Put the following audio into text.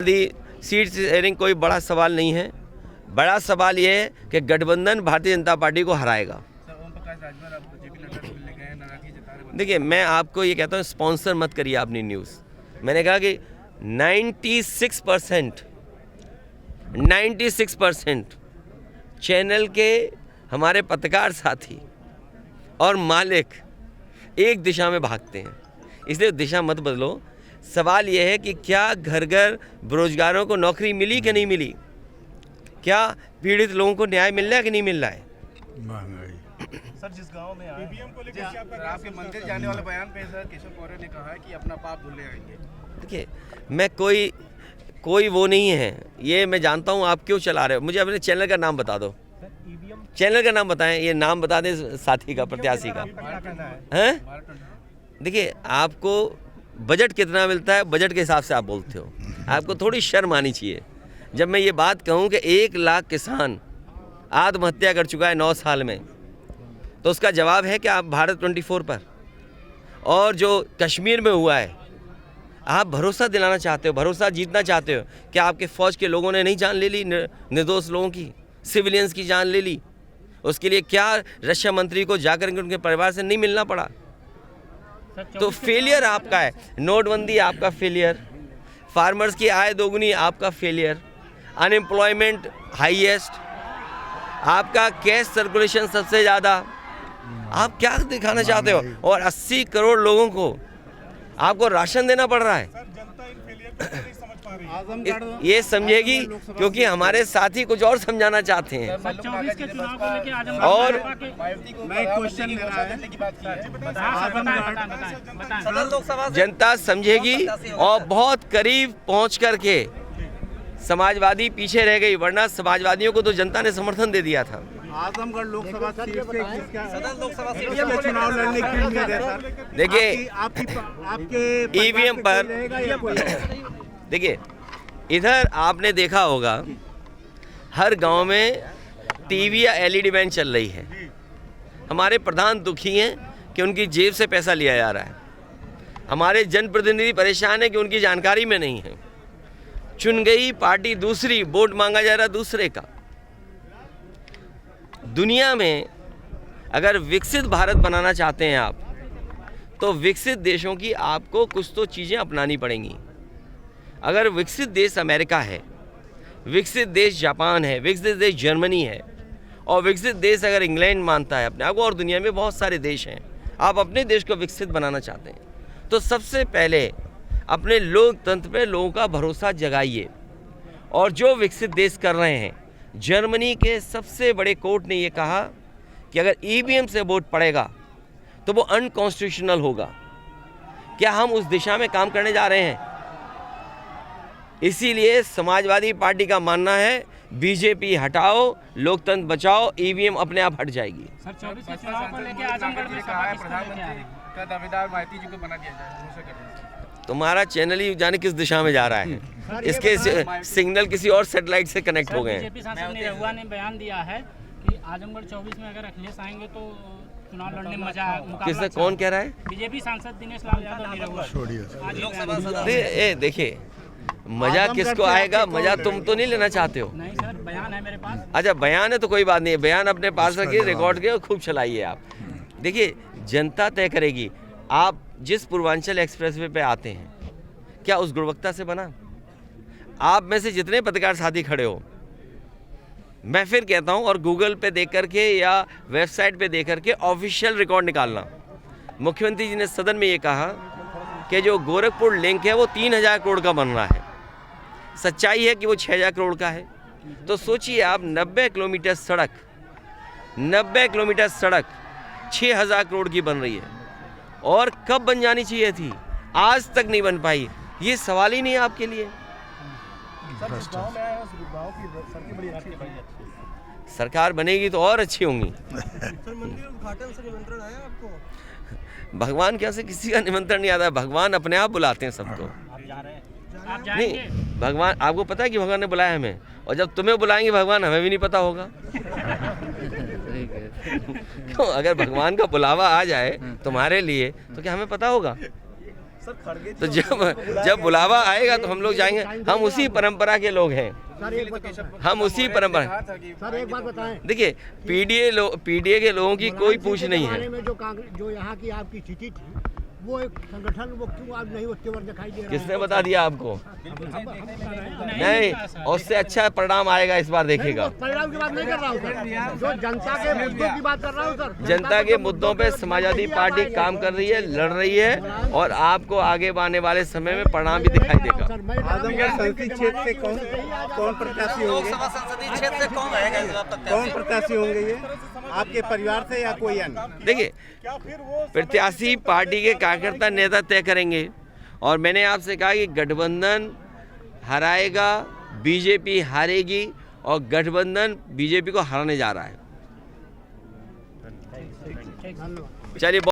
Seat sharing कोई बड़ा सवाल नहीं है। बड़ा सवाल ये है कि गठबंधन भारतीय जनता पार्टी को हराएगा। देखिए, मैं आपको ये कहता हूँ, स्पॉन्सर मत करिए अपनी न्यूज़। मैंने कहा कि 96% चैनल के हमारे पत्रकार साथी और मालिक एक दिशा में भागते हैं, इसलिए दिशा मत बदलो। सवाल यह है कि क्या घर घर बेरोजगारों को नौकरी मिली कि नहीं मिली, क्या पीड़ित लोगों को न्याय मिल रहा है कि नहीं मिल रहा है। सर, जिस गांव में ईवीएम को लेकर आपके मंदिर जाने वाले बयान पे सर केशव मौर्य ने कहा है कि अपना पाप धुले आएंगे। देखिए, मैं कोई वो नहीं है, ये मैं जानता हूँ आप क्यों चला रहे हो। मुझे अपने चैनल का नाम बता दो, चैनल का नाम बताएं, ये नाम बता दें साथी का, प्रत्याशी का। हैं? देखिए, आपको बजट कितना मिलता है, बजट के हिसाब से आप बोलते हो। आपको थोड़ी शर्म आनी चाहिए। जब मैं ये बात कहूँ कि 1 लाख किसान आत्महत्या कर चुका है 9 साल में, तो उसका जवाब है कि आप भारत 24 पर, और जो कश्मीर में हुआ है, आप भरोसा दिलाना चाहते हो, भरोसा जीतना चाहते हो। क्या आपके फ़ौज के लोगों ने नहीं जान ले ली, निर्दोष लोगों की, सिविलियंस की जान ले ली? उसके लिए क्या रक्षा मंत्री को जाकर के उनके परिवार से नहीं मिलना पड़ा? तो फेलियर आपका है। नोटबंदी आपका फेलियर, फार्मर्स की आय दोगुनी आपका फेलियर, अनएम्प्लॉयमेंट हाईएस्ट, आपका कैश सर्कुलेशन सबसे ज़्यादा। आप क्या दिखाना चाहते हो? और 80 करोड़ लोगों को आपको राशन देना पड़ रहा है। ये समझेगी, क्योंकि हमारे साथी कुछ और समझाना चाहते हैं। और जनता समझेगी, और बहुत करीब पहुंच करके समाजवादी पीछे रह गई, वरना समाजवादियों को तो जनता ने समर्थन दे दिया था। आजमगढ़ लोकसभा सीट से चुनाव लड़ने के लिए देखिए, आपके ईवीएम पर देखिए, इधर आपने देखा होगा हर गांव में टीवी या एलईडी वैन चल रही है। हमारे प्रधान दुखी हैं कि उनकी जेब से पैसा लिया जा रहा है। हमारे जनप्रतिनिधि परेशान है कि उनकी जानकारी में नहीं है। चुन गई पार्टी दूसरी, वोट मांगा जा रहा दूसरे का। दुनिया में अगर विकसित भारत बनाना चाहते हैं आप, तो विकसित देशों की आपको कुछ तो चीज़ें अपनानी पड़ेंगी। अगर विकसित देश अमेरिका है, विकसित देश जापान है, विकसित देश जर्मनी है, और विकसित देश अगर इंग्लैंड मानता है अपने आप को, और दुनिया में बहुत सारे देश हैं, आप अपने देश को विकसित बनाना चाहते हैं, तो सबसे पहले अपने लोकतंत्र पे लोगों का भरोसा जगाइए। और जो विकसित देश कर रहे हैं, जर्मनी के सबसे बड़े कोर्ट ने ये कहा कि अगर ईवीएम से वोट पड़ेगा तो वो अनकॉन्स्टिट्यूशनल होगा। क्या हम उस दिशा में काम करने जा रहे हैं? इसीलिए समाजवादी पार्टी का मानना है, बीजेपी हटाओ, लोकतंत्र बचाओ, ईवीएम अपने आप हट जाएगी। सर, 24 के चुनाव को लेकर आजमगढ़ में सभा प्रधानमंत्री का दावेदार माइती जी को बना दिया जाए। तुम्हारा चैनल ही जाने किस दिशा में जा रहा है, इसके सिग्नल किसी और सैटेलाइट से कनेक्ट हो गए हैं। बीजेपी सांसद निरहुआ ने बयान दिया है कि आजमगढ़ 24 में अगर अखिलेश आएंगे तो चुनाव लड़ने में मजा आएगा। किसने, कौन कह रहा है? बीजेपी सांसद दिनेश लाल यादव निरहुआ। देखिए, मजा किसको आएगा? मजा तुम तो नहीं लेना चाहते हो। नहीं सर, बयान है मेरे पास। अच्छा, बयान है तो कोई बात नहीं है, बयान अपने पास रखिए, रिकॉर्ड के और खूब चलाइए आप। देखिए, जनता तय करेगी। आप जिस पूर्वांचल एक्सप्रेसवे पे आते हैं, क्या उस गुणवत्ता से बना? आप में से जितने पत्रकार साथी खड़े हो, मैं फिर कहता हूं, और गूगल पे देख करके या वेबसाइट पे देख करके ऑफिशियल रिकॉर्ड निकालना। मुख्यमंत्री जी ने सदन में ये कहा कि जो गोरखपुर लिंक है वो 3000 करोड़ का बन रहा है। सच्चाई है कि वो 6000 करोड़ का है। तो सोचिए आप, 90 किलोमीटर सड़क 6000 करोड़ की बन रही है, और कब बन जानी चाहिए थी, आज तक नहीं बन पाई। ये सवाल ही नहीं है आपके लिए। सरकार बनेगी तो और अच्छी होंगी। भगवान क्या से किसी का निमंत्रण नहीं आता है, भगवान अपने आप बुलाते हैं सबको। नहीं, भगवान, आपको पता है कि भगवान ने बुलाया हमें, और जब तुम्हें बुलाएंगे भगवान, हमें भी नहीं पता होगा। क्यों? अगर भगवान का बुलावा आ जाए तुम्हारे लिए, तो क्या हमें पता होगा? सर खड़गे तो जब बुलावा आएगा तो हम लोग जाएंगे। हम उसी परंपरा के लोग हैं, हम उसी परंपरा। सर एक बात बताएं, देखिए पीडीए के लोगों की कोई पूछ नहीं है। में जो यहाँ की आपकी स्थिति थी, वो एक संगठन वो क्यों आज नहीं होते हुए दिखाई दे रहा है? किसने बता दिया आपको? नहीं, उससे अच्छा परिणाम आएगा इस बार, देखिएगा। परिणाम की बात नहीं कर रहा हूँ सर, जो जनता के मुद्दों की बात कर रहा हूँ सर। जनता के मुद्दों पे समाजवादी पार्टी काम कर रही है, लड़ रही है, और आपको आगे आने वाले समय में परिणाम भी दिखाई देगा। आजमगढ़ संसदीय क्षेत्र से कौन प्रत्याशी होंगे? संसदीय क्षेत्र से कौन रहेगा? कौन प्रत्याशी होंगे ये, आपके परिवार से या कोई अन्य? देखिए, प्रत्याशी पार्टी के कार्यकर्ता नेता तय करेंगे, और मैंने आपसे कहा कि गठबंधन हराएगा, बीजेपी हारेगी, और गठबंधन बीजेपी को हराने जा रहा है। चलिए।